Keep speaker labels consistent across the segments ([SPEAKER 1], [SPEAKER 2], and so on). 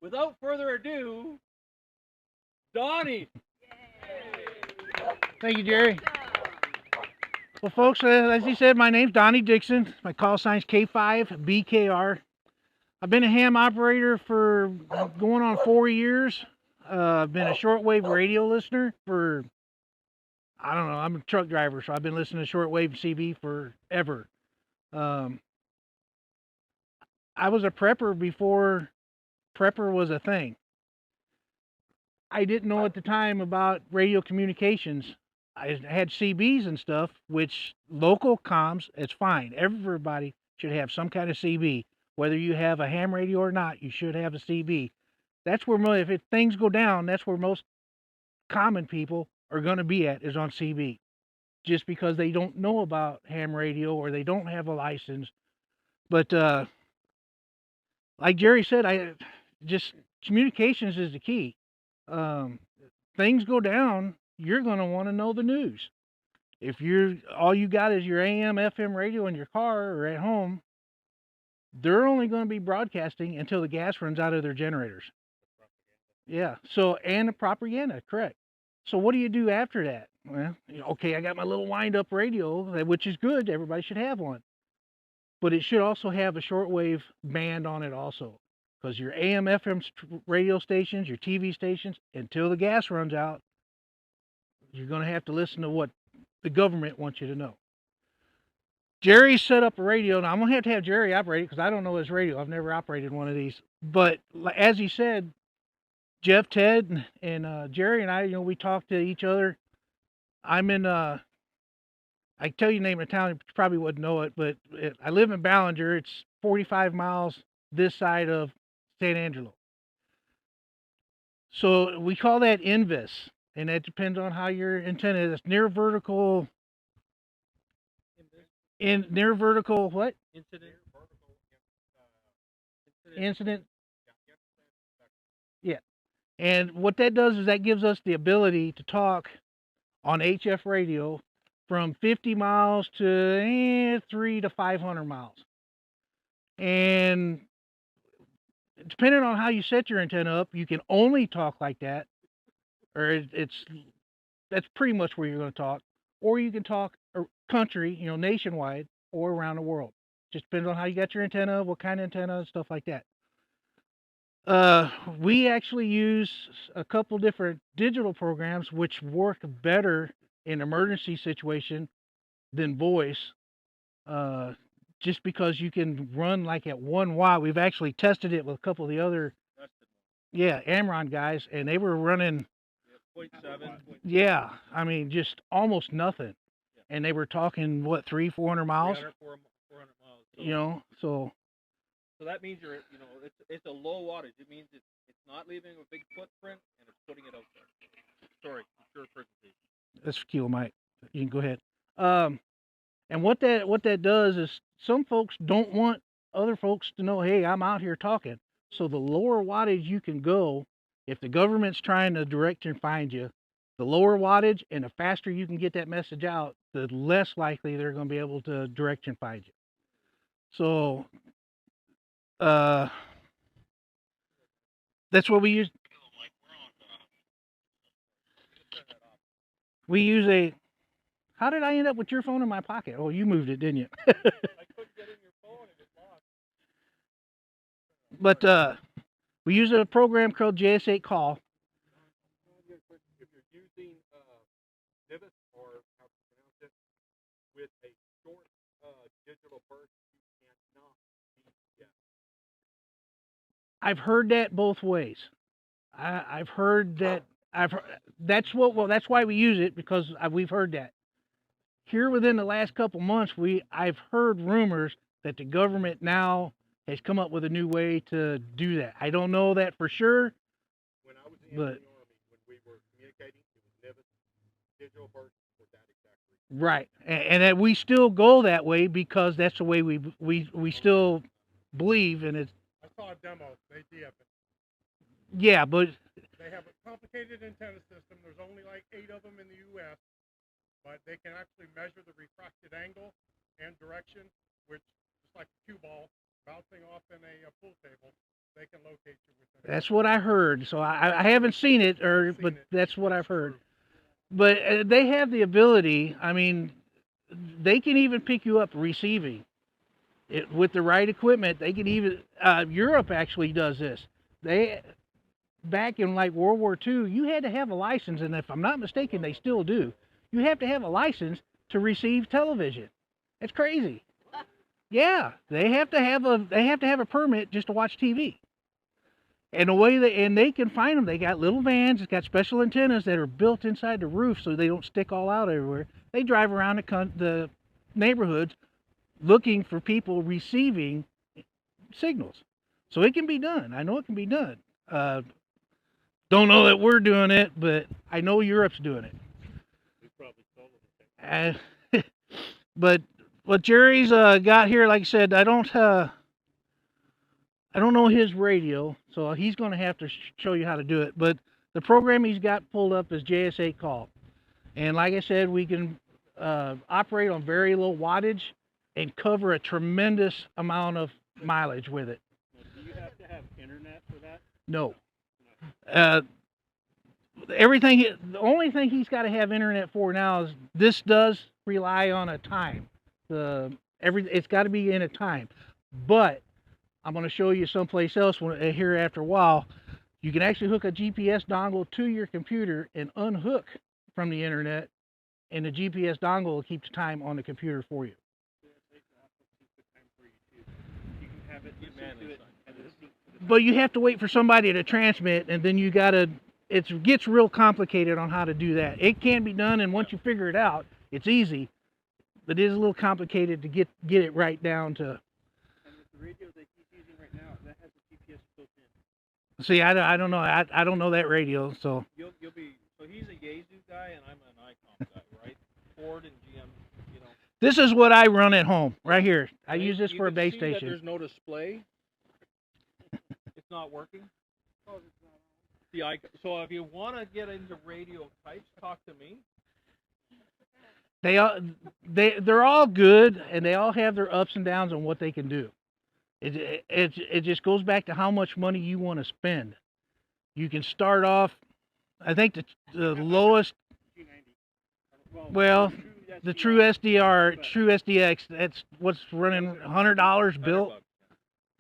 [SPEAKER 1] without further ado, Donnie.
[SPEAKER 2] Thank you, Gerry. Well, folks, as he said, my name's Donnie Dixon. My call sign's K5BKR. I've been a ham operator for going on 4 years. I've been a shortwave radio listener for, I don't know, I'm a truck driver, so I've been listening to shortwave CB forever. Um, I was a prepper before prepper was a thing. I didn't know at the time about radio communications. I had CBs and stuff, which local comms, it's fine. Everybody should have some kind of CB. Whether you have a ham radio or not, you should have a CB. That's where if things go down, that's where most common people are going to be at is on CB. Just because they don't know about ham radio or they don't have a license. But like Gerry said, I just communications is the key. Um, things go down, you're going to want to know the news. If you're all you got is your AM, FM radio in your car or at home, they're only going to be broadcasting until the gas runs out of their generators. Yeah. So, and the propaganda, correct. So, what do you do after that? Well, okay, I got my little wind up radio, which is good. Everybody should have one. But it should also have a shortwave band on it, also. Because your AM, FM radio stations, your TV stations, until the gas runs out, you're going to have to listen to what the government wants you to know. Gerry set up a radio. Now I'm going to have Gerry operate it because I don't know his radio. I've never operated one of these. But as he said, Jeff, Ted, and Gerry and I, we talk to each other. I'm in, I tell you the name of the town, you probably wouldn't know it, but I live in Ballinger. It's 45 miles this side of San Angelo. So we call that invis, and that depends on how your antenna is. It's near vertical. Near vertical what? Incident. Yeah. And what that does is that gives us the ability to talk on HF radio from 50 miles to 3 to 500 miles. And depending on how you set your antenna up, you can only talk like that, or that's pretty much where you're going to talk, or you can talk country, nationwide or around the world. Just depends on how you got your antenna, what kind of antenna, stuff like that. We actually use a couple different digital programs which work better in emergency situation than voice. Just because you can run like at 1 watt. We've actually tested it with a couple of the other, Amron guys, and they were running
[SPEAKER 1] 0.7.
[SPEAKER 2] Yeah, I mean just almost nothing, and they were talking what 300-400 miles.
[SPEAKER 1] 400 miles.
[SPEAKER 2] So
[SPEAKER 1] So that means it's a low wattage. It means it's not leaving a big footprint and it's putting it out there. Sorry, it's your presentation.
[SPEAKER 2] that's Kilo Mike. You can go ahead. And what that does is some folks don't want other folks to know, hey, I'm out here talking. So the lower wattage you can go, if the government's trying to direct and find you, the lower wattage and the faster you can get that message out, the less likely they're going to be able to direct and find you. So that's what we use. We use a. How did I end up with your phone in my pocket? Oh, you moved it, didn't you?
[SPEAKER 1] I couldn't get in your phone and it lost.
[SPEAKER 2] But we use a program called JS8 Call.
[SPEAKER 1] If you're using Nivis or how to pronounce it with a short digital burst, you cannot beat yes.
[SPEAKER 2] I've heard that both ways. I've heard that. That's what. Well, that's why we use it because we've heard that. Here within the last couple months, I've heard rumors that the government now has come up with a new way to do that. I don't know that for sure.
[SPEAKER 1] When I was in the Army, when we were communicating, it was Nivis digital burst for that exact reason.
[SPEAKER 2] Right, and that we still go that way because that's the way we still believe, and it's.
[SPEAKER 1] I saw a demo. They DF it.
[SPEAKER 2] Yeah, but
[SPEAKER 1] they have a complicated antenna system. There's only like 8 of them in the U.S., but they can actually measure the refracted angle and direction, which just like a cue ball bouncing off in a pool table, they can locate you with
[SPEAKER 2] That's what I heard. So I haven't seen it, but that's what I've heard. But they have the ability. I mean, they can even pick you up receiving it with the right equipment. They can even Europe actually does this. They back in like World War II, you had to have a license, and if I'm not mistaken, they still do. You have to have a license to receive television. It's crazy. Yeah, they have to have a permit just to watch TV. And the way they can find them, they got little vans. It's got special antennas that are built inside the roof so they don't stick all out everywhere. They drive around the neighborhoods looking for people receiving signals. So it can be done. I know it can be done. Uh, don't know that we're doing it, but I know Europe's doing it. But what Gerry's got here, like I said, I don't know his radio, so he's going to have to show you how to do it. But the program he's got pulled up is JS8 call, and like I said, we can operate on very low wattage and cover a tremendous amount of mileage with it.
[SPEAKER 3] Do you have to have internet for that?
[SPEAKER 2] No. Everything. The only thing he's got to have internet for now is this does rely on a time. It's got to be in a time, but I'm going to show you someplace else here after a while. You can actually hook a GPS dongle to your computer and unhook from the internet, and the GPS dongle will keep the time on the computer for you. But you have to wait for somebody to transmit, and then you got to. It gets real complicated on how to do that. It can be done, and once you figure it out, it's easy. But it is a little complicated to get it right down to.
[SPEAKER 3] And with the radio that he's using right now, that has a GPS built in.
[SPEAKER 2] See, I don't know. I don't know that radio, so.
[SPEAKER 3] You'll be. So he's a Yaesu guy, and I'm an ICOM guy, right? Ford and GM, you know.
[SPEAKER 2] This is what I run at home, right here. I use this for a base
[SPEAKER 3] see
[SPEAKER 2] station.
[SPEAKER 3] That there's no display. It's not working. So if you want to get into radio types, talk to me.
[SPEAKER 2] They're all good, and they all have their ups and downs on what they can do. It just goes back to how much money you want to spend. You can start off. I think the lowest. Well, the true SDR, true SDX. That's what's running $100 built.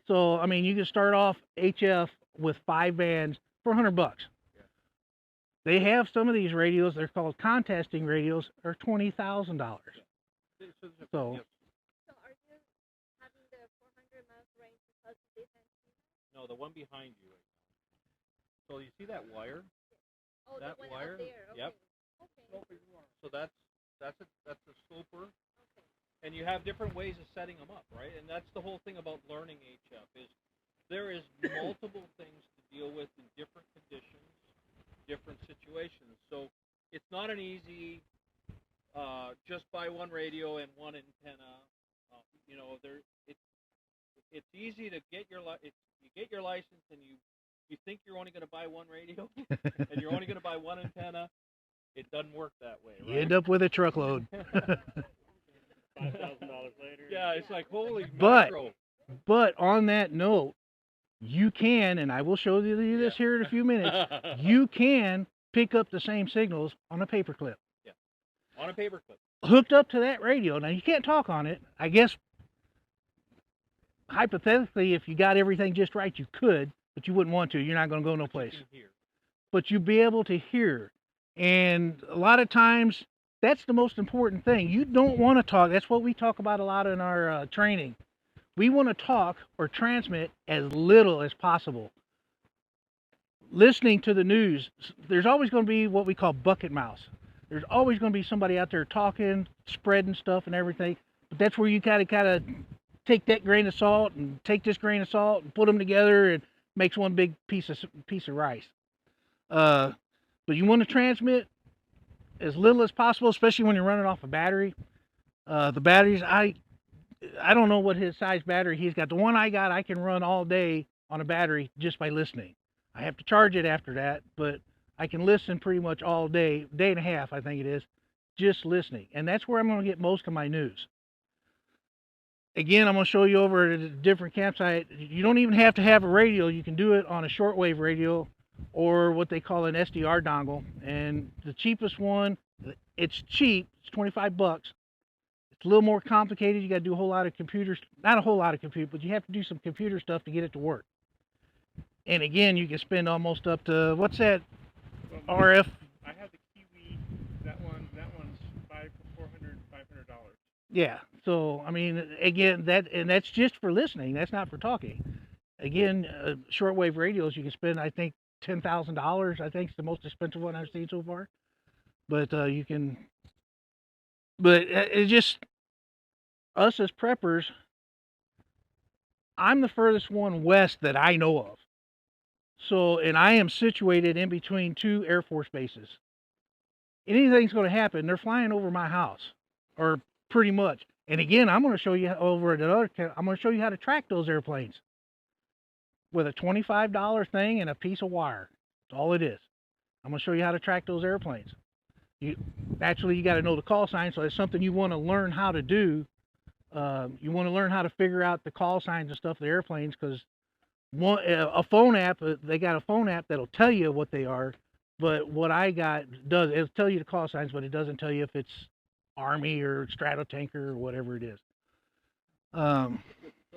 [SPEAKER 2] So I mean, you can start off HF with 5 bands for $100. Yeah. They have some of these radios. They're called contesting radios. Are $20,000. Yeah. So
[SPEAKER 4] are you having the 400 miles range because of this antenna?
[SPEAKER 3] No, the one behind you. So you see that wire?
[SPEAKER 4] Oh,
[SPEAKER 3] that
[SPEAKER 4] one
[SPEAKER 3] wire?
[SPEAKER 4] Up there. Okay.
[SPEAKER 3] Yep.
[SPEAKER 4] Okay.
[SPEAKER 3] So that's a sloper. Okay. And you have different ways of setting them up, right? And that's the whole thing about learning HF is there is multiple things to deal with in different conditions, different situations. So it's not an easy just buy one radio and one antenna. You know, it's easy to get your you get your license and you think you're only going to buy one radio and you're only going to buy one antenna. It doesn't work that way, right?
[SPEAKER 2] You end up with a truckload.
[SPEAKER 3] $5,000 later. Yeah, it's like holy mackerel.
[SPEAKER 2] But on that note, you can, and I will show you this here in a few minutes, you can pick up the same signals on a paperclip.
[SPEAKER 3] Yeah, on a paperclip.
[SPEAKER 2] Hooked up to that radio. Now, you can't talk on it. I guess, hypothetically, if you got everything just right, you could, but you wouldn't want to. You're not going to go no place. But you'll be able to hear. And a lot of times, that's the most important thing. You don't want to talk. That's what we talk about a lot in our training. We want to talk or transmit as little as possible. Listening to the news, there's always going to be what we call bucket mouse. There's always going to be somebody out there talking, spreading stuff and everything. But that's where you kind of take that grain of salt and take this grain of salt and put them together and makes one big piece of rice. But you want to transmit as little as possible, especially when you're running off a battery. The batteries, I don't know what his size battery he's got. The one I got, I can run all day on a battery just by listening. I have to charge it after that, but I can listen pretty much all day, day and a half, I think it is, just listening. And that's where I'm going to get most of my news. again, I'm going to show you over at a different campsite. You don't even have to have a radio. You can do it on a shortwave radio or what they call an SDR dongle. And the cheapest one, it's cheap. It's 25 bucks. It's a little more complicated. You got to do a whole lot of computers, not a whole lot of compute, but you have to do some computer stuff to get it to work. And again, you can spend almost up to, what's that, RF?
[SPEAKER 5] I have the Kiwi. That one's $400.
[SPEAKER 2] Yeah. So, I mean, again, that's just for listening. That's not for talking. Again, shortwave radios, you can spend, I think, $10,000. I think it's the most expensive one I've seen so far. But you can, but it's just, us as preppers, I'm the furthest one west that I know of. So, and I am situated in between two Air Force bases. Anything's going to happen, they're flying over my house, or pretty much. And again, I'm going to show you over at another, I'm going to show you how to track those airplanes with a $25 thing and a piece of wire. That's all it is. I'm going to show you how to track those airplanes. Naturally, you got to know the call sign, so it's something you want to learn how to do. You want to learn how to figure out the call signs and stuff of the airplanes, because a phone app, they got a phone app that'll tell you what they are, but what I got does, it'll tell you the call signs, but it doesn't tell you if it's Army or Stratotanker or whatever it is.
[SPEAKER 3] So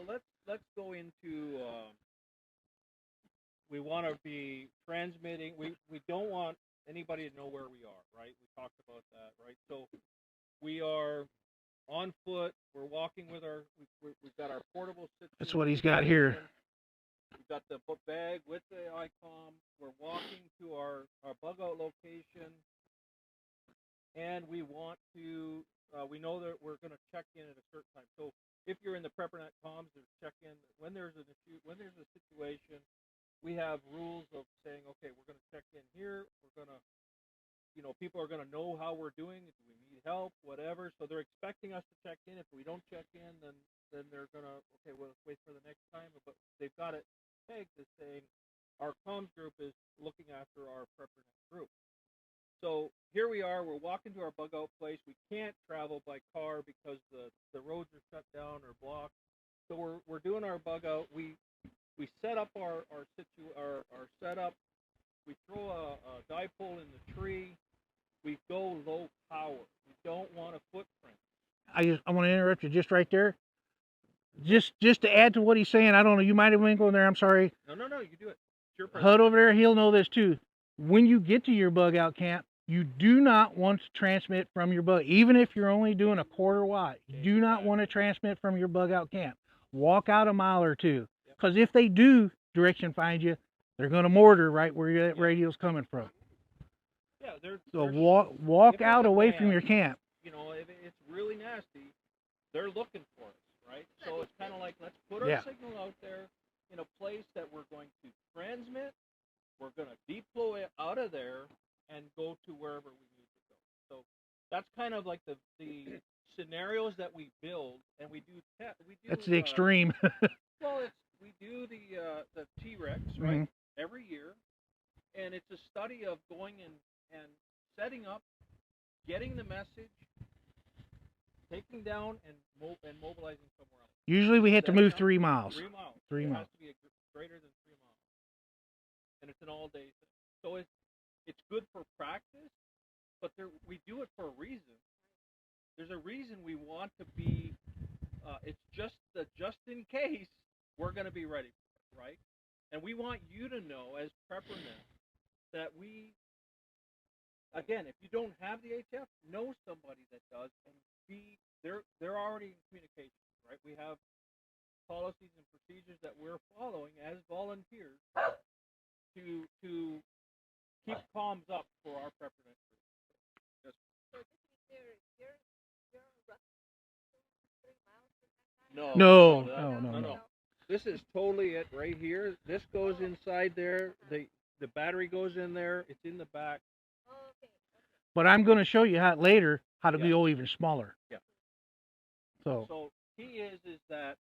[SPEAKER 3] let's go into, we want to be transmitting, we don't want anybody to know where we are, right? We talked about that, right? So we are on foot, we're walking with our, we've got our portable system.
[SPEAKER 2] That's what he's got here.
[SPEAKER 3] We've got the book bag with the ICOM. We're walking to our bug out location, and we want to, we know that we're going to check in at a certain time. So if you're in the PrepperNet comms, there's check in. When there's an issue, when there's a situation, we have rules of saying, okay, we're going to check in here. We're going to, people are going to know how we're doing. Do we need help, whatever. So they're expecting us to check in. If we don't check in, then they're going to, okay, well, let's wait for the next time. But they've got it pegged as saying our comms group is looking after our PrepperNet group. So here we are. We're walking to our bug out place. We can't travel by car because the roads are shut down or blocked. So we're doing our bug out. We set up our setup. We throw a dipole in the tree. We go low power. We don't want a footprint.
[SPEAKER 2] I want to interrupt you just right there. Just to add to what he's saying, I don't know, you might have been going there, I'm sorry.
[SPEAKER 3] No, you do it. Sure.
[SPEAKER 2] HUD over there, he'll know this too. When you get to your bug out camp, you do not want to transmit from your bug, even if you're only doing a quarter watt. You do not want to transmit from your bug out camp. Walk out a mile or two, because if they do direction find you, they're going to mortar right where your radio's coming from.
[SPEAKER 3] Yeah,
[SPEAKER 2] so walk out away from your camp.
[SPEAKER 3] If it's really nasty, they're looking for us, right? So it's kind of like, let's put our signal out there in a place that we're going to transmit. We're going to deploy out of there and go to wherever we need to go. So that's kind of like the scenarios that we build, and we do. That's
[SPEAKER 2] the extreme.
[SPEAKER 3] Well, we do the T-Rex, right, every year, and it's a study of going and setting up, getting the message, taking down, and mobilizing somewhere else.
[SPEAKER 2] Usually we have to move 3 miles.
[SPEAKER 3] 3 miles.
[SPEAKER 2] 3 miles.
[SPEAKER 3] It has to be greater than 3 miles, and it's an all-day thing. So it's good for practice, but we do it for a reason. There's a reason we want to be. It's just in case we're going to be ready for it, right? And we want you to know, as PrepperNet, that we, again, if you don't have the HF, know somebody that does, and they're already in communication, right? We have policies and procedures that we're following as volunteers to keep comms up for our PrepperNet group. Yes.
[SPEAKER 4] So just to be clear, you're roughly 3 miles from that time?
[SPEAKER 2] No.
[SPEAKER 3] This is totally it right here. This goes inside there. The battery goes in there. It's in the back.
[SPEAKER 4] Oh, okay.
[SPEAKER 2] But I'm going to show you later how to go even smaller.
[SPEAKER 3] Yeah.
[SPEAKER 2] So
[SPEAKER 3] key is that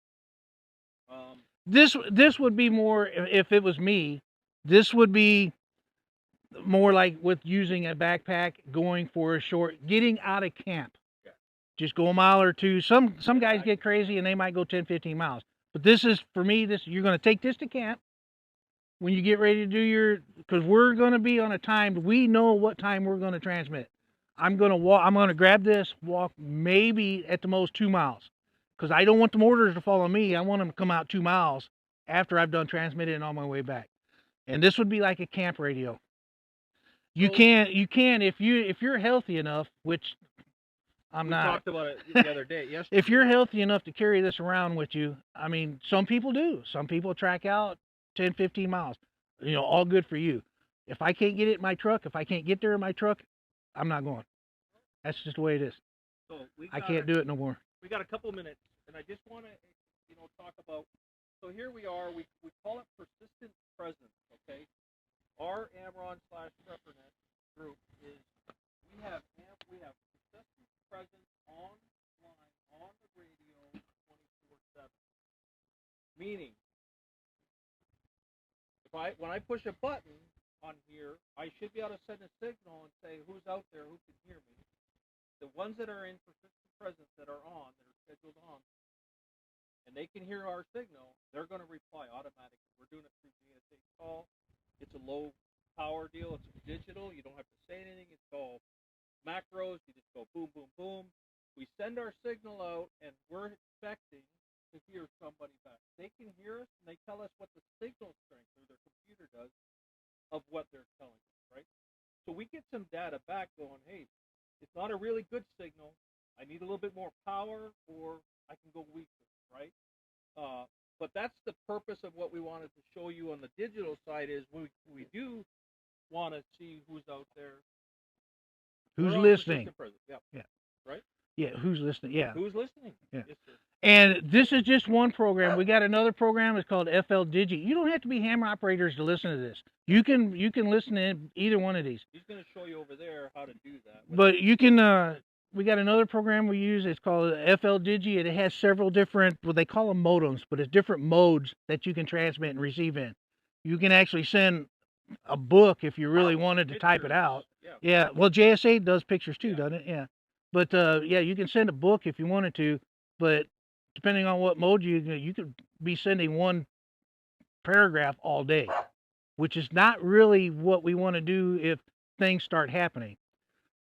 [SPEAKER 2] this would be more, if it was me, this would be more like with using a backpack, going for a short, getting out of camp.
[SPEAKER 3] Yeah.
[SPEAKER 2] Just go a mile or two. Some guys get crazy and they might go 10, 15 miles. But this is, for me, you're going to take this to camp when you get ready to do because we're going to be on a time, we know what time we're going to transmit. I'm going to grab this, walk maybe at the most 2 miles, because I don't want the mortars to follow me. I want them to come out 2 miles after I've done transmitting on my way back. And this would be like a camp radio. You can if you're healthy enough, which I'm not.
[SPEAKER 3] We talked about it the other day. Yesterday.
[SPEAKER 2] If you're healthy enough to carry this around with you, I mean, some people do. Some people track out 10, 15 miles. You know, all good for you. If I can't get it in my truck, if I can't get there in my truck, I'm not going. That's just the way it is.
[SPEAKER 3] So
[SPEAKER 2] I can't do it no more.
[SPEAKER 3] We got a couple minutes, and I just want to, talk about. So here we are. We call it persistent presence. Okay. Our Amron/PrepperNet group is we have persistent presence online on the radio 24/7. Meaning, when I push a button on here, I should be able to send a signal and say who's out there, who can hear me. The ones that are in persistent presence that are scheduled on, and they can hear our signal, they're going to reply automatically. We're doing it through GSA call. It's a low power deal. It's digital. You don't have to say anything. It's all macros. You just go boom, boom, boom. We send our signal out, and we're expecting to hear somebody back. They can hear us, and they tell us what the signal strength or their computer does of what they're telling us, right? So we get some data back going, hey, it's not a really good signal. I need a little bit more power, or I can go weaker, right? But that's the purpose of what we wanted to show you on the digital side is we do want to see who's out there.
[SPEAKER 2] Who's listening?
[SPEAKER 3] Yeah. Right?
[SPEAKER 2] Yeah, who's listening? Yeah.
[SPEAKER 3] Who's listening?
[SPEAKER 2] Yeah.
[SPEAKER 3] Yes, sir.
[SPEAKER 2] And this is just one program. We got another program. It's called FL Digi. You don't have to be hammer operators to listen to this. You can listen to either one of these.
[SPEAKER 3] He's going to show you over there how to do that.
[SPEAKER 2] But you can. We got another program we use. It's called FL Digi, and it has several different. Well, they call them modems, but it's different modes that you can transmit and receive in. You can actually send a book if you really wanted to type it out. Yeah. Well, JSA does pictures too, doesn't it? Yeah. But yeah, you can send a book if you wanted to, but depending on what mode you could be sending one paragraph all day, which is not really what we want to do if things start happening.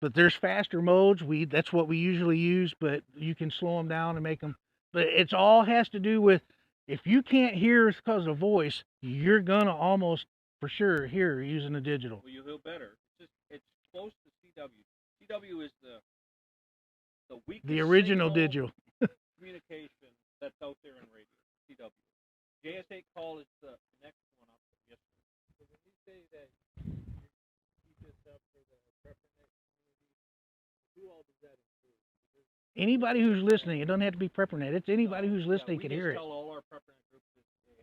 [SPEAKER 2] But there's faster modes. That's what we usually use, but you can slow them down and make them. But it's all has to do with if you can't hear because of voice, you're gonna almost for sure hear using the digital.
[SPEAKER 3] Well, you'll hear better. It's close to CW. CW is the weakest.
[SPEAKER 2] The original digital
[SPEAKER 3] communication that's out there in radio. CW. JS8 call is the next one up. Yes. So when you say that you keep this up for the PrepperNet community, who all does that include?
[SPEAKER 2] Anybody who's listening, it doesn't have to be PrepperNet. It's anybody who's listening can hear it.
[SPEAKER 3] We tell all our PrepperNet groups,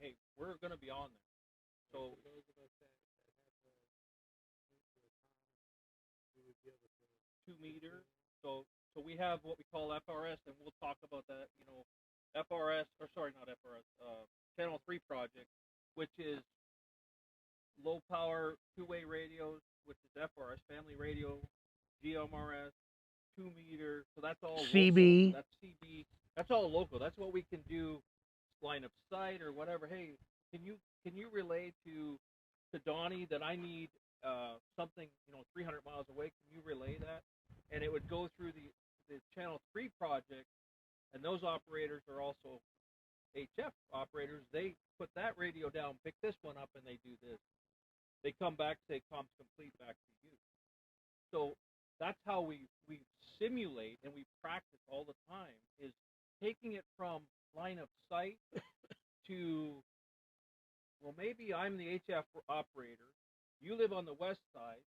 [SPEAKER 3] hey, we're going to be on there. So those of us that have 2 meter. So we have what we call FRS, and we'll talk about that. FRS, or sorry, not FRS, Channel 3 project, which is low power 2-way radios, which is FRS, family radio, GMRS, 2 meter. So that's all
[SPEAKER 2] CB.
[SPEAKER 3] Local. That's CB. That's all local. That's what we can do, line of sight or whatever. Hey, can you relay to Donnie that I need something 300 miles away? Can you relay that? And it would go through the Channel 3 project, and those operators are also HF operators. They put that radio down, pick this one up, and they do this. They come back, say comms complete back to you. So that's how we simulate and we practice all the time, is taking it from line of sight to, well, maybe I'm the HF operator. You live on the west side.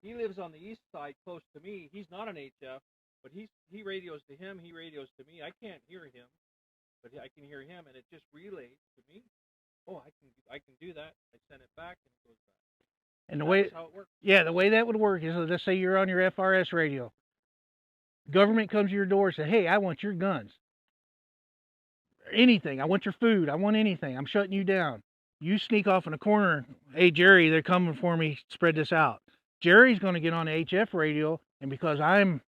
[SPEAKER 3] He lives on the east side close to me. He's not an HF, but he radios to him. He radios to me. I can't hear him, but I can hear him, and it just relays to me. Oh, I can do that. I send it back, and it goes back.
[SPEAKER 2] And the way,
[SPEAKER 3] how it works.
[SPEAKER 2] Yeah, the way that would work is, let's say you're on your FRS radio. Government comes to your door and says, hey, I want your guns. Anything. I want your food. I want anything. I'm shutting you down. You sneak off in a corner. Hey, Gerry, they're coming for me. Spread this out. Jerry's going to get on the HF radio, and because I'm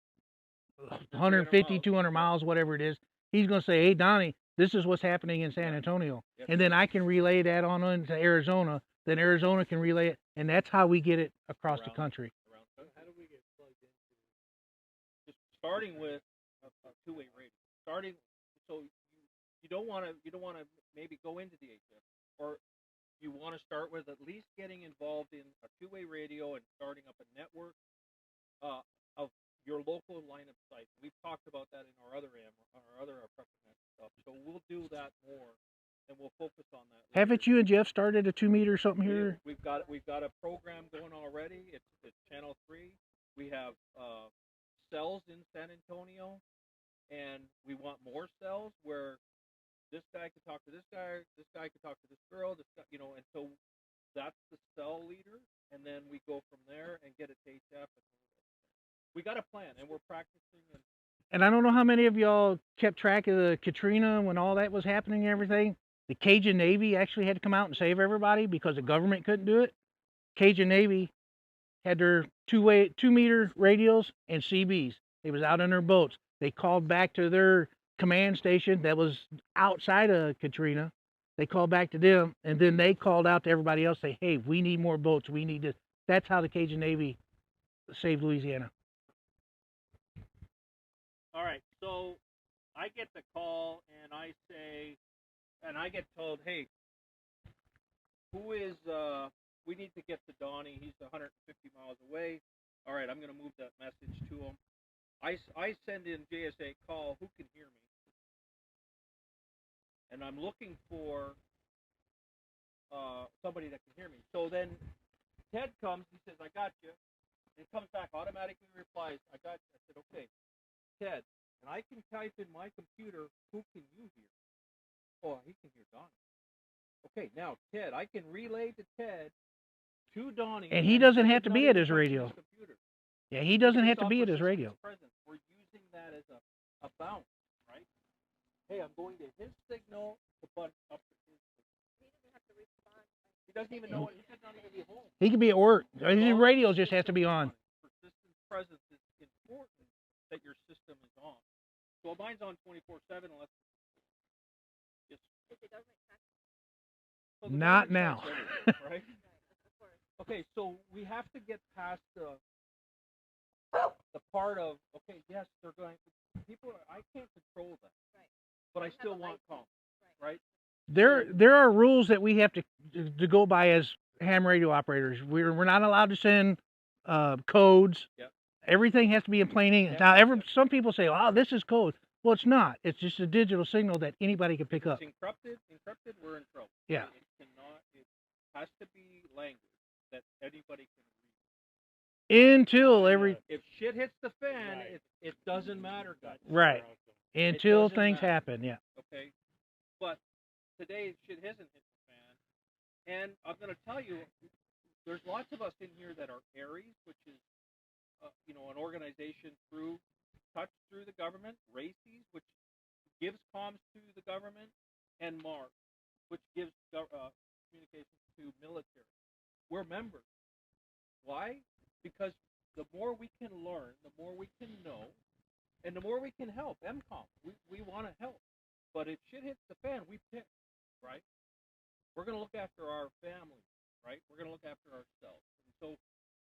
[SPEAKER 2] 150, 200
[SPEAKER 3] miles.
[SPEAKER 2] miles, whatever it is. He's going to say, hey, Donnie, this is what's happening in San Antonio.
[SPEAKER 3] Yep.
[SPEAKER 2] And then I can relay that on into Arizona. Then Arizona can relay it. And that's how we get it across the country.
[SPEAKER 5] How do we get plugged into?
[SPEAKER 3] Just starting with a two-way radio. So you don't want to maybe go into the HF, or you want to start with at least getting involved in a two-way radio and starting up a network of your local line of sight. We've talked about that in our other PrepperNet stuff. So we'll do that more, and we'll focus on that later.
[SPEAKER 2] Haven't you and Jeff started a 2-meter something here?
[SPEAKER 3] We've got a program going already. It's Channel 3. We have cells in San Antonio, and we want more cells where this guy could talk to this guy could talk to this girl, this guy, and so that's the cell leader, and then we go from there and get it to HF. We got a plan, and we're practicing.
[SPEAKER 2] And I don't know how many of y'all kept track of the Katrina when all that was happening and everything. The Cajun Navy actually had to come out and save everybody because the government couldn't do it. Cajun Navy had their 2-meter radios and CBs. They was out on their boats. They called back to their command station that was outside of Katrina. They called back to them, and then they called out to everybody else, say, hey, we need more boats. We need this. That's how the Cajun Navy saved Louisiana.
[SPEAKER 3] All right, so I get the call, and I get told, hey, who is, we need to get to Donnie. He's 150 miles away. All right, I'm going to move that message to him. I send in JSA call, who can hear me? And I'm looking for somebody that can hear me. So then Ted comes, he says, I got you. And it comes back, automatically replies, I got you. I said, okay, Ted, and I can type in my computer, who can you hear? Oh, he can hear Donnie. Okay, now, Ted, I can relay to Ted, to Donnie.
[SPEAKER 2] And he doesn't have to be at his
[SPEAKER 3] touching
[SPEAKER 2] radio.
[SPEAKER 3] computer.
[SPEAKER 2] Yeah, he doesn't have to
[SPEAKER 3] It's
[SPEAKER 2] be
[SPEAKER 3] off
[SPEAKER 2] at his radio.
[SPEAKER 3] persistence presence. We're using that as a bounce, right? Hey, I'm going to his signal to bunch up to his signal.
[SPEAKER 4] He doesn't have to respond.
[SPEAKER 3] He doesn't even know it. He could not even be home.
[SPEAKER 2] He could be at work. His radio just has to be on.
[SPEAKER 3] Persistent presence is important that your system is on. So mine's on 24/7 unless
[SPEAKER 4] If it doesn't catch
[SPEAKER 3] so the
[SPEAKER 2] Not
[SPEAKER 3] government
[SPEAKER 2] now.
[SPEAKER 3] checks everything, right?
[SPEAKER 4] of course.
[SPEAKER 3] Okay, so we have to get past the part of, okay, yes, they're going, people, I can't control that.
[SPEAKER 4] Right.
[SPEAKER 3] But I
[SPEAKER 4] Have
[SPEAKER 3] still
[SPEAKER 4] a
[SPEAKER 3] want
[SPEAKER 4] license.
[SPEAKER 3] calm, right?
[SPEAKER 2] There are rules that we have to go by as ham radio operators. We're not allowed to send codes.
[SPEAKER 3] Yep.
[SPEAKER 2] Everything has to be in plain English.
[SPEAKER 3] Yep.
[SPEAKER 2] Now, some people say, "Oh, this is code." Well, it's not. It's just a digital signal that anybody can pick up.
[SPEAKER 3] It's encrypted, we're in trouble.
[SPEAKER 2] Yeah.
[SPEAKER 3] It has to be language that anybody can read.
[SPEAKER 2] Until
[SPEAKER 3] If shit hits the fan, it doesn't matter, guys.
[SPEAKER 2] right. Until
[SPEAKER 3] doesn't
[SPEAKER 2] things
[SPEAKER 3] matter.
[SPEAKER 2] happen. Yeah.
[SPEAKER 3] Okay? But today, shit hasn't hit the fan. And I'm going to tell you, there's lots of us in here that are Aries, which is, an organization touched through the government, RACES, which gives comms to the government, and Mars, which gives communications to military. We're members. Why? Because the more we can learn, the more we can know, and the more we can help. MCOM, we want to help. But if shit hits the fan, we pick, right? We're going to look after our families, right? We're going to look after ourselves. And so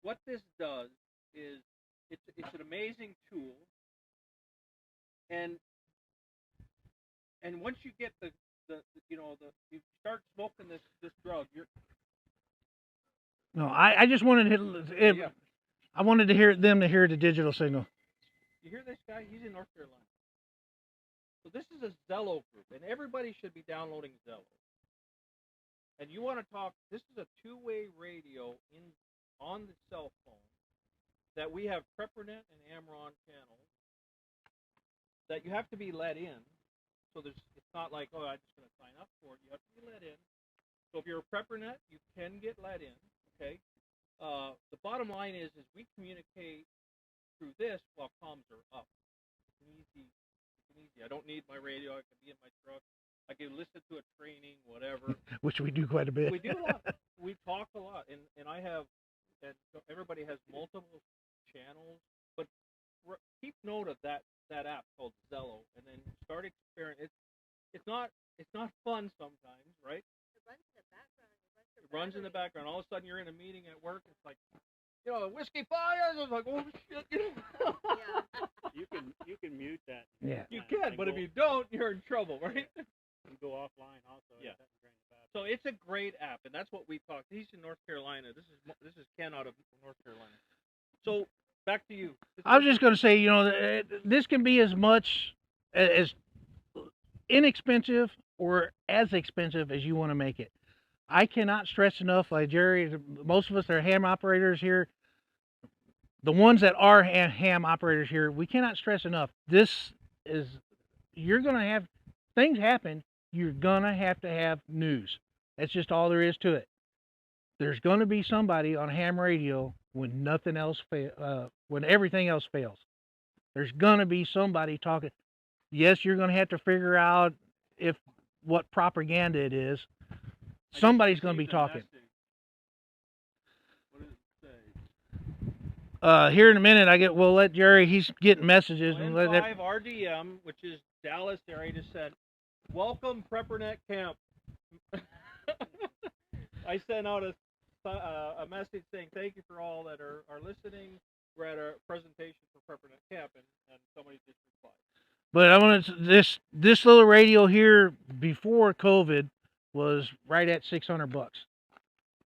[SPEAKER 3] what this does is it's an amazing tool. And once you get you start smoking this drug,
[SPEAKER 2] No, I just wanted to. I wanted to hear them to hear the digital signal.
[SPEAKER 3] You hear this guy? He's in North Carolina. So this is a Zello group, and everybody should be downloading Zello. And you want to talk? This is a two-way radio on the cell phone that we have PrepperNet and Amron channels that you have to be let in. So it's not like, oh, I'm just going to sign up for it. You have to be let in. So if you're a PrepperNet, you can get let in. Okay. The bottom line is we communicate through this while comms are up. It's easy. I don't need my radio. I can be in my truck. I can listen to a training, whatever.
[SPEAKER 2] Which we do quite a bit.
[SPEAKER 3] We do a lot. We talk a lot, and I have, and everybody has multiple channels. But keep note of that app called Zello, and then start experimenting. It's not fun sometimes, right?
[SPEAKER 4] It runs in the background.
[SPEAKER 3] It runs in the background. All of a sudden, you're in a meeting at work. It's like, whiskey fires. It's like, oh shit,
[SPEAKER 4] Yeah.
[SPEAKER 5] You can mute that.
[SPEAKER 2] Yeah.
[SPEAKER 3] You can, but if you don't, you're in trouble, right?
[SPEAKER 5] You go offline also.
[SPEAKER 3] Yeah. So it's a great app, and that's what we talked. He's in North Carolina. This is Ken out of North Carolina. So back to you.
[SPEAKER 2] I was just going to say, this can be as much as inexpensive or as expensive as you want to make it. I cannot stress enough, like Gerry, most of us are ham operators here. The ones that are ham operators here, we cannot stress enough. You're going to have things happen. You're going to have news. That's just all there is to it. There's going to be somebody on ham radio when nothing else when everything else fails. There's going to be somebody talking. Yes, you're going to have to figure out what propaganda it is. Somebody's going to be talking.
[SPEAKER 3] What does it say?
[SPEAKER 2] Here in a minute, we'll let Gerry. He's getting messages and let
[SPEAKER 3] N5 RDM, which is Dallas area, just said, "Welcome PrepperNet camp." I sent out a message saying thank you for all that are listening. We're at our presentation for PrepperNet camp, and somebody just replied.
[SPEAKER 2] But I want to this little radio here before COVID was right at $600.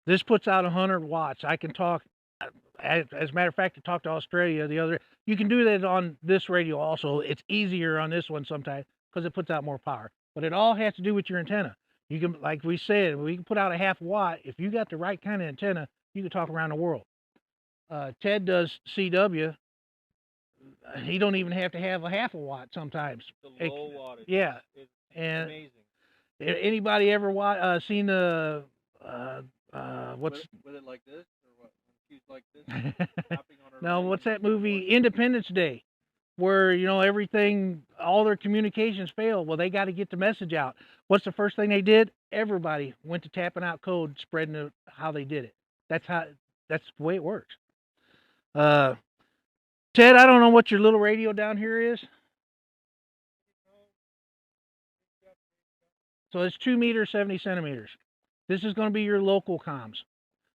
[SPEAKER 2] This puts out 100 watts. I can talk. As a matter of fact, I talked to Australia the other. You can do that on this radio also. It's easier on this one sometimes because it puts out more power. But it all has to do with your antenna. You can, like we said, we can put out a half watt. If you got the right kind of antenna, you can talk around the world. Ted does CW. He don't even have to have a half a watt sometimes.
[SPEAKER 3] The low wattage.
[SPEAKER 2] Yeah,
[SPEAKER 3] it's
[SPEAKER 2] and
[SPEAKER 3] amazing.
[SPEAKER 2] Anybody ever seen the what's
[SPEAKER 3] with it like this or what? She's like this, tapping on her
[SPEAKER 2] no,
[SPEAKER 3] leg
[SPEAKER 2] what's that
[SPEAKER 3] and
[SPEAKER 2] movie Independence Day, where everything, all their communications failed. Well, they got to get the message out. What's the first thing they did? Everybody went to tapping out code, spreading how they did it. That's the way it works. Ted, I don't know what your little radio down here is. So it's 2 meters, 70 centimeters. This is going to be your local comms.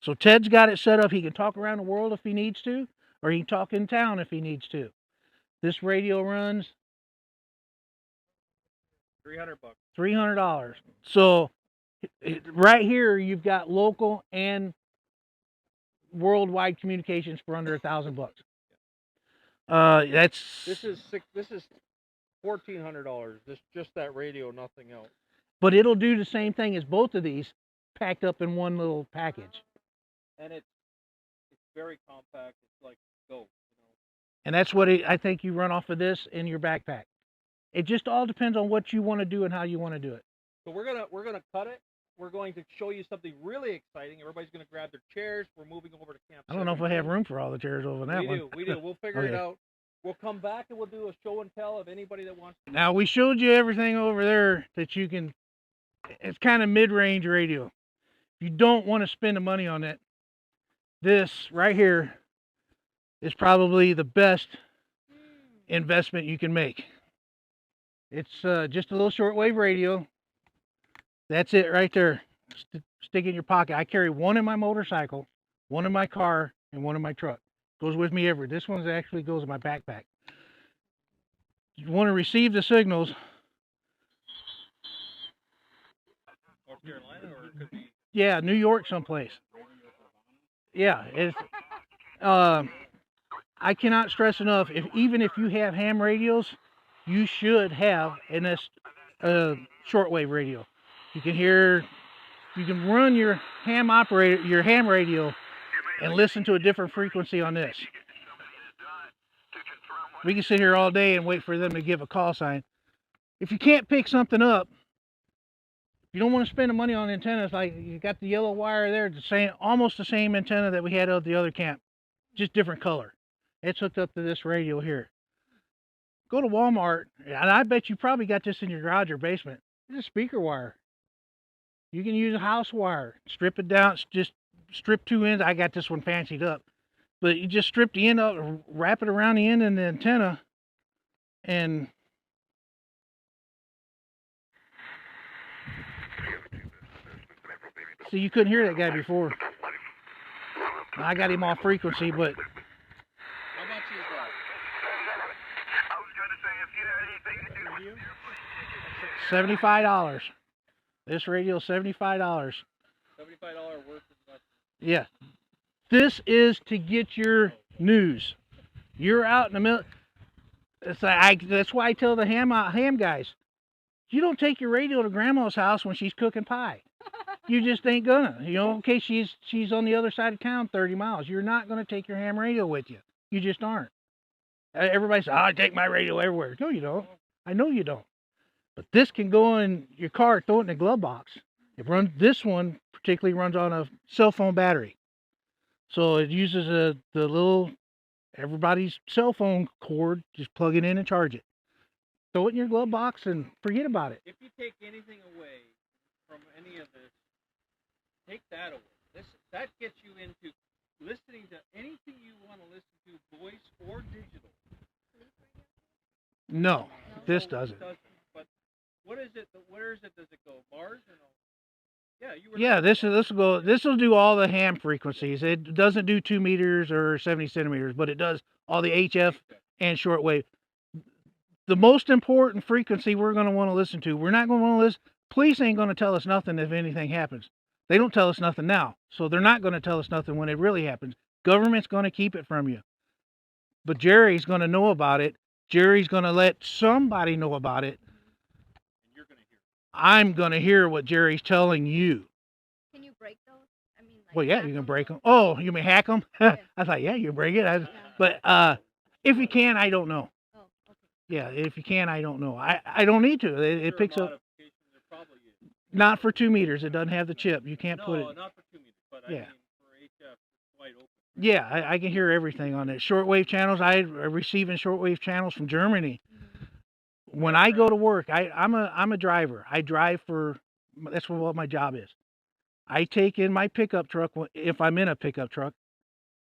[SPEAKER 2] So Ted's got it set up. He can talk around the world if he needs to, or he can talk in town if he needs to. This radio runs
[SPEAKER 3] $300.
[SPEAKER 2] $300. So right here, you've got local and worldwide communications for under $1,000.
[SPEAKER 3] This is $1,400. Just that radio, nothing else.
[SPEAKER 2] But it'll do the same thing as both of these, packed up in one little package.
[SPEAKER 3] And it's very compact. It's like go.
[SPEAKER 2] And that's what I think you run off of this in your backpack. It just all depends on what you want to do and how you want to do it.
[SPEAKER 3] So we're gonna cut it. We're going to show you something really exciting. Everybody's gonna grab their chairs. We're moving over to camp.
[SPEAKER 2] I don't know if I have room for all the chairs over that one.
[SPEAKER 3] We do. We'll figure it
[SPEAKER 2] Okay.
[SPEAKER 3] out. We'll come back and we'll do a show and tell of anybody that wants to.
[SPEAKER 2] Now, we showed you everything over there that you can. It's kind of mid-range radio. If you don't want to spend the money on it, this right here is probably the best investment you can make. It's just a little shortwave radio. That's it right there. Stick in your pocket. I carry one in my motorcycle, one in my car, and one in my truck. Goes with me everywhere. This one actually goes in my backpack. You want to receive the signals.
[SPEAKER 3] North Carolina, or it could be.
[SPEAKER 2] Yeah, New York someplace. Yeah, it's. I cannot stress enough. Even if you have ham radios, you should have a shortwave radio. You can run your ham radio, and listen to a different frequency on this. We can sit here all day and wait for them to give a call sign. If you can't pick something up, you don't want to spend the money on antennas. Like you got the yellow wire there, almost the same antenna that we had at the other camp, just different color. It's hooked up to this radio here. Go to Walmart, and I bet you probably got this in your garage or basement. It's a speaker wire. You can use a house wire. Strip it down, just strip 2 ends. I got this one fancied up. But you just strip the end up, wrap it around the end and the antenna, and see, you couldn't hear that guy before. I got him off frequency, but
[SPEAKER 3] How much is that?
[SPEAKER 6] I was going to say, if you had anything to do with
[SPEAKER 2] $75. This radio, $75.
[SPEAKER 3] $75 worth of money.
[SPEAKER 2] Yeah. This is to get your news. You're out in the middle. It's like that's why I tell the ham guys, you don't take your radio to grandma's house when she's cooking pie. You just ain't gonna. You know, okay, she's on the other side of town 30 miles. You're not gonna take your ham radio with you. You just aren't. Everybody says, I take my radio everywhere. No, you don't. I know you don't. But this can go in your car, throw it in the glove box. This one particularly runs on a cell phone battery. So it uses the little, everybody's cell phone cord, just plug it in and charge it. Throw it in your glove box and forget about it.
[SPEAKER 3] If you take anything away from any of this, take that away. That gets you into listening to anything you want to listen to, voice or digital.
[SPEAKER 2] No, this doesn't.
[SPEAKER 3] But what is it? Where is it? Does it go? Mars or no? Yeah, you were.
[SPEAKER 2] Yeah, this will do all the ham frequencies. It doesn't do 2 meters or 70 centimeters, but it does all the HF and shortwave. The most important frequency we're going to want to listen to. We're not going to want to listen. Police ain't going to tell us nothing if anything happens. They don't tell us nothing now, so they're not going to tell us nothing when it really happens. Government's going to keep it from you. But Gerry's going to know about it. Gerry's going to let somebody know about it.
[SPEAKER 3] And you're going to hear.
[SPEAKER 2] I'm going to hear what Gerry's telling you.
[SPEAKER 4] Can you break those? I mean, like,
[SPEAKER 2] Well, yeah, you can break them. Oh, you mean hack them?
[SPEAKER 4] Yeah.
[SPEAKER 2] I thought, yeah, you break it. But if you can, I don't know.
[SPEAKER 4] Oh, okay.
[SPEAKER 2] Yeah, if you can, I don't know. I don't need to. It picks up.
[SPEAKER 3] There probably is.
[SPEAKER 2] Not for 2 meters. It doesn't have the chip. You can't put it.
[SPEAKER 3] No, not for 2 meters, but I
[SPEAKER 2] Yeah.
[SPEAKER 3] mean for HF, it's wide open.
[SPEAKER 2] Yeah, I can hear everything on it. Shortwave channels. I'm receiving shortwave channels from Germany. When I go to work, I'm a driver. I drive for. That's what my job is. I take in my pickup truck if I'm in a pickup truck.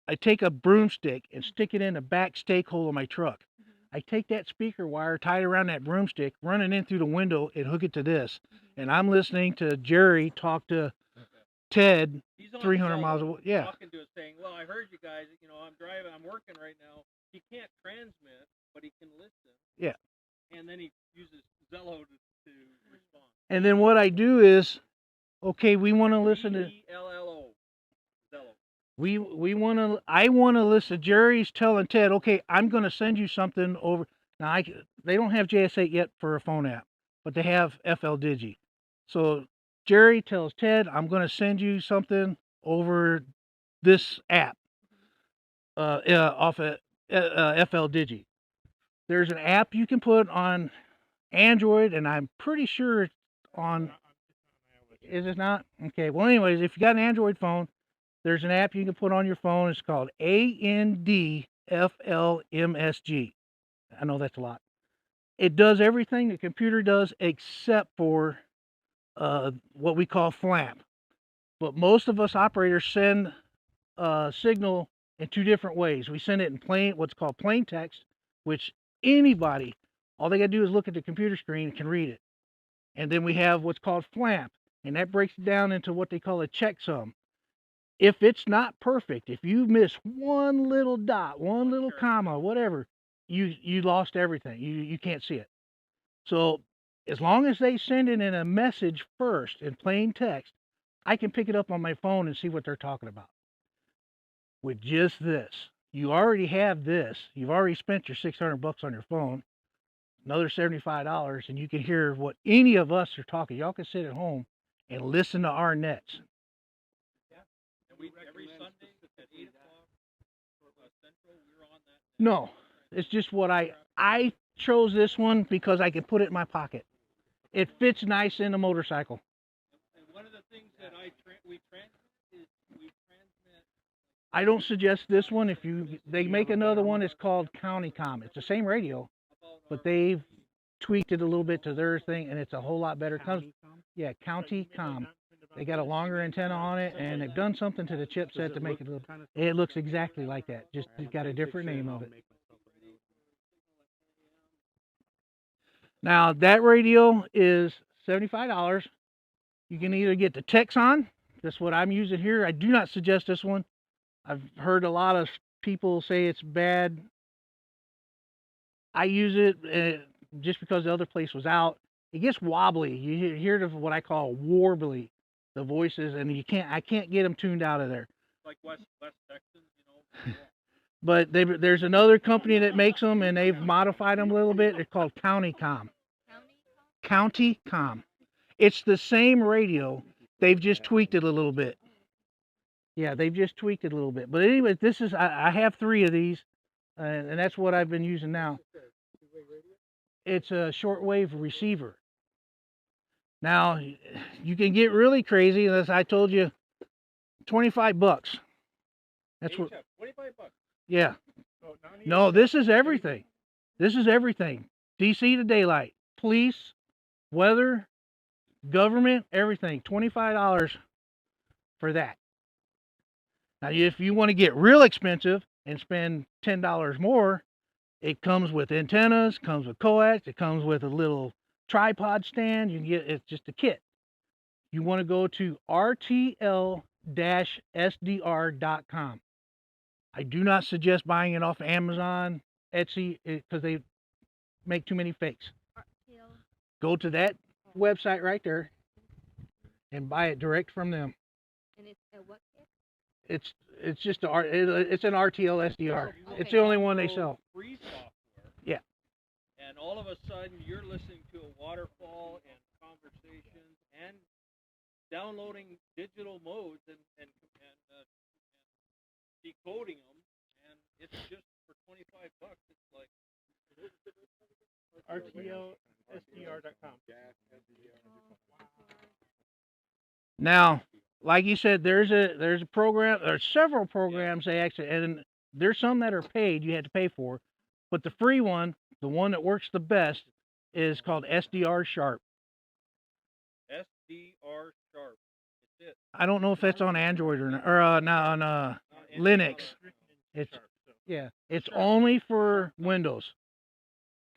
[SPEAKER 2] I take a broomstick and stick it in the back stake hole of my truck. I take that speaker wire, tie it around that broomstick, run it in through the window, and hook it to this. And I'm listening to Gerry talk to Ted
[SPEAKER 3] He's on
[SPEAKER 2] 300
[SPEAKER 3] cell
[SPEAKER 2] miles
[SPEAKER 3] phone,
[SPEAKER 2] away. Yeah.
[SPEAKER 3] talking to us saying, well, I heard you guys, you know, I'm driving, I'm working right now. He can't transmit, but he can listen.
[SPEAKER 2] Yeah.
[SPEAKER 3] And then he uses Zello to respond.
[SPEAKER 2] And then what I do is, okay, we want to listen to.
[SPEAKER 3] Zello.
[SPEAKER 2] I want to listen. Gerry's telling Ted, okay, I'm going to send you something over. Now, they don't have JS8 yet for a phone app, but they have FL Digi. So Gerry tells Ted, I'm going to send you something over this app off of FL Digi. There's an app you can put on Android, and I'm pretty sure it's on. Is it not? Okay. Well, anyways, if you got an Android phone, there's an app you can put on your phone. It's called ANDFLMSG. I know that's a lot. It does everything the computer does except for what we call FLAMP. But most of us operators send signal in 2 different ways. We send it in what's called plain text, which anybody, all they got to do is look at the computer screen and can read it. And then we have what's called FLAMP, and that breaks it down into what they call a checksum. If it's not perfect, if you miss one little dot, one little comma, whatever, you lost everything. You can't see it. So as long as they send it in a message first in plain text, I can pick it up on my phone and see what they're talking about. With just this, you already have this. You've already spent your $600 on your phone, another $75, and you can hear what any of us are talking. Y'all can sit at home and listen to our nets.
[SPEAKER 3] Every Sunday at 8 o'clock Central, we're on that.
[SPEAKER 2] No, it's just what I chose this one because I could put it in my pocket. It fits nice in a motorcycle.
[SPEAKER 3] And one of the things that we transmit is we transmit.
[SPEAKER 2] I don't suggest this one. They make another one, it's called County Com. It's the same radio, but they've tweaked it a little bit to their thing, and it's a whole lot better. Yeah, County Com. They got a longer antenna on it, and they've done something to the chipset to make it look. It looks exactly like that. Just got a different name of it. Now that radio is $75. You can either get the Texon. That's what I'm using here. I do not suggest this one. I've heard a lot of people say it's bad. I use it just because the other place was out. It gets wobbly. You hear what I call warbly, the voices, and I can't get them tuned out of there.
[SPEAKER 3] Like West Texas, you know.
[SPEAKER 2] But there's another company that makes them, and they've modified them a little bit. They're called CountyCom. CountyCom. It's the same radio. They've just tweaked it a little bit. Yeah, they've just tweaked it a little bit. But anyway, this is I have 3 of these, and that's what I've been using now. It's a shortwave receiver. Now, you can get really crazy, as I told you, $25. That's what.
[SPEAKER 3] $25.
[SPEAKER 2] Yeah. No, this is everything. This is everything. DC to daylight, police, weather, government, everything. $25 for that. Now, if you want to get real expensive and spend $10 more, it comes with antennas, comes with coax, it comes with a little tripod stand. You can get it's just a kit. You want to go to rtl-sdr.com. I do not suggest buying it off Amazon, Etsy, because they make too many fakes. Go to that website right there and buy it direct from them.
[SPEAKER 4] And it's a what kit?
[SPEAKER 2] It's just it's an RTL SDR.
[SPEAKER 4] Okay.
[SPEAKER 2] It's the only one they sell.
[SPEAKER 3] Free software.
[SPEAKER 2] Yeah.
[SPEAKER 3] And all of a sudden, you're listening to a waterfall and conversations and downloading digital modes and decoding them, and it's just for $25. It's like
[SPEAKER 5] RTLSDR.com.
[SPEAKER 2] Now, like you said, there's a program, or several programs they actually, and there's some that are paid, you have to pay for, but the free one, the one that works the best, is called SDR Sharp.
[SPEAKER 3] SDR Sharp. It's it.
[SPEAKER 2] I don't know if that's on Android or not, or not on Linux. It's it's only for Windows.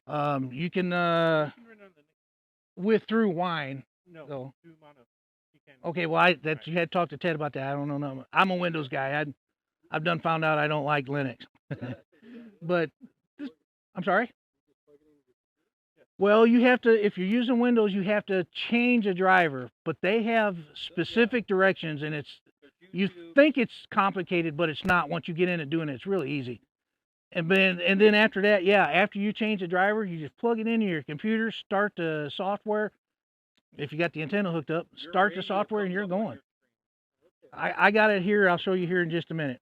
[SPEAKER 2] You can with through Wine.
[SPEAKER 5] No,
[SPEAKER 2] So.
[SPEAKER 5] through Mono. You can.
[SPEAKER 2] Okay, well, you had to talk to Ted about that. I don't know nothing. I'm a Windows guy. I've done found out I don't like Linux. But I'm sorry. Well, you have to, if you're using Windows, you have to change a driver, but they have specific directions, and you think it's complicated, but it's not. Once you get in and doing it, it's really easy. And then after that, after you change the driver, you just plug it into your computer, start the software. If you got the antenna hooked up, start the software, and you're going. I got it here. I'll show you here in just a minute.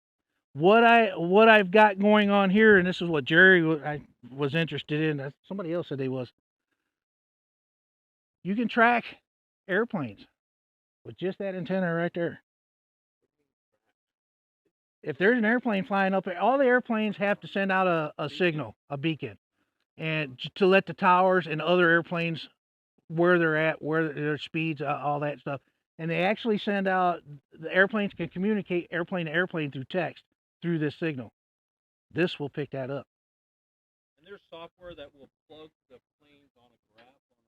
[SPEAKER 2] What I've got going on here, and this is what Gerry was interested in. Somebody else said they was. You can track airplanes with just that antenna right there. If there's an airplane flying up, all the airplanes have to send out a signal, a beacon, and to let the towers and other airplanes where they're at, where their speeds, all that stuff. And they actually send out, the airplanes can communicate airplane to airplane through text through this signal. This will pick that up.
[SPEAKER 3] And there's software that will plug the planes on a graph on a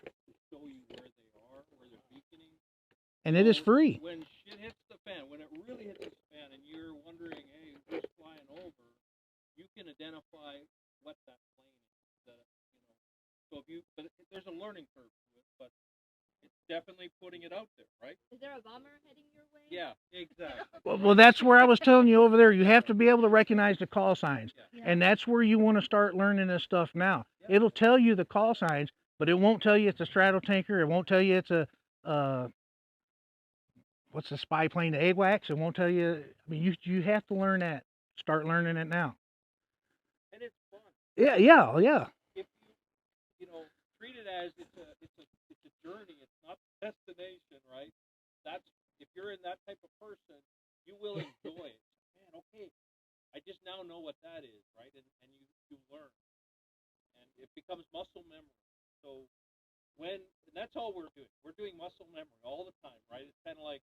[SPEAKER 3] map to show you where they are, where they're beaconing.
[SPEAKER 2] And it is free.
[SPEAKER 3] When shit hits the fan, when it really hits the fan, and you're wondering, hey, who's flying over, you can identify what that plane is. So there's a learning curve to it, but it's definitely putting it out there, right?
[SPEAKER 4] Is there a bomber heading your way?
[SPEAKER 3] Yeah, exactly.
[SPEAKER 2] Well, that's where I was telling you over there. You have to be able to recognize the call signs.
[SPEAKER 3] Yeah.
[SPEAKER 2] And that's where you want to start learning this stuff now. Yeah. It'll tell you the call signs, but it won't tell you it's a stratotanker. It won't tell you it's a, what's the spy plane, the AWACS. It won't tell you. I mean, you have to learn that. Start learning it now.
[SPEAKER 3] And it's fun.
[SPEAKER 2] Yeah.
[SPEAKER 3] If you treat it as it's a journey. It's not the destination, right? That's if you're in that type of person, you will enjoy it. Man, okay, I just now know what that is, right? And you learn, and it becomes muscle memory. So and that's all we're doing. We're doing muscle memory all the time, right? It's kind of like,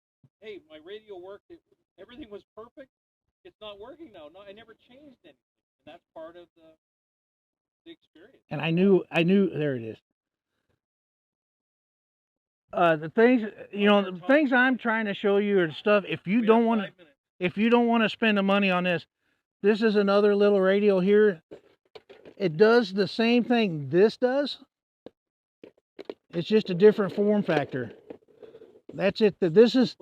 [SPEAKER 3] hey, my radio worked. Everything was perfect. It's not working now. No, I never changed anything, and that's part of the experience.
[SPEAKER 2] And I knew there it is. The things, the things I'm trying to show you are stuff. If you don't want to spend the money on this is another little radio here. It does the same thing this does. It's just a different form factor. That's it. This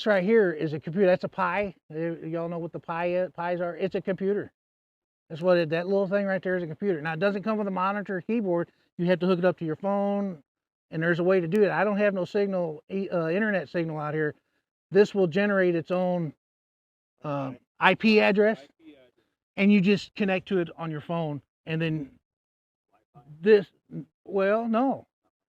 [SPEAKER 2] right here is a computer. That's a Pi. Y'all know what the Pies are? It's a computer. That's what that little thing right there is, a computer. Now, it doesn't come with a monitor or keyboard. You have to hook it up to your phone, and there's a way to do it. I don't have no signal, internet signal out here. This will generate its own IP address, and you just connect to it on your phone. And then well, no.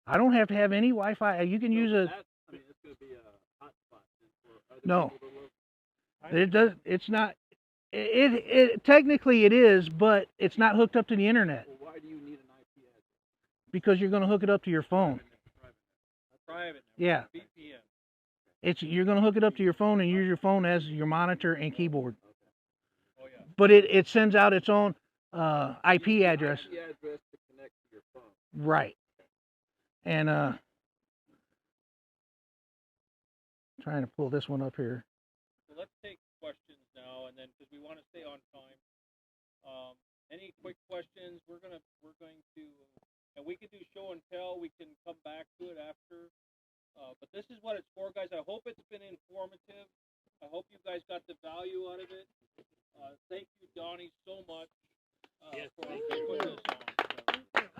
[SPEAKER 2] I don't have to have any Wi-Fi. You can use a...
[SPEAKER 1] I mean, it's going to be a hotspot for other
[SPEAKER 2] No.
[SPEAKER 1] people to look.
[SPEAKER 2] It does. It's not. It technically it is, but it's not hooked up to the internet.
[SPEAKER 1] Well, why do you need an IP address?
[SPEAKER 2] Because you're going to hook it up to your phone.
[SPEAKER 3] Private.
[SPEAKER 2] Yeah.
[SPEAKER 3] VPN.
[SPEAKER 2] You're going to hook it up to your phone and use your phone as your monitor and keyboard.
[SPEAKER 3] Oh yeah.
[SPEAKER 2] But it sends out its own IP address.
[SPEAKER 1] IP address to connect to your phone.
[SPEAKER 2] Right. And trying to pull this one up here.
[SPEAKER 3] So let's take questions now, and then because we want to stay on time. Any quick questions? We're going to, and we can do show and tell. We can come back to it after. But this is what it's for, guys. I hope it's been informative. I hope you guys got the value out of it. Thank you, Donnie, so much for putting this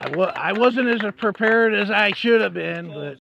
[SPEAKER 3] on.
[SPEAKER 2] I wasn't as prepared as I should have been, but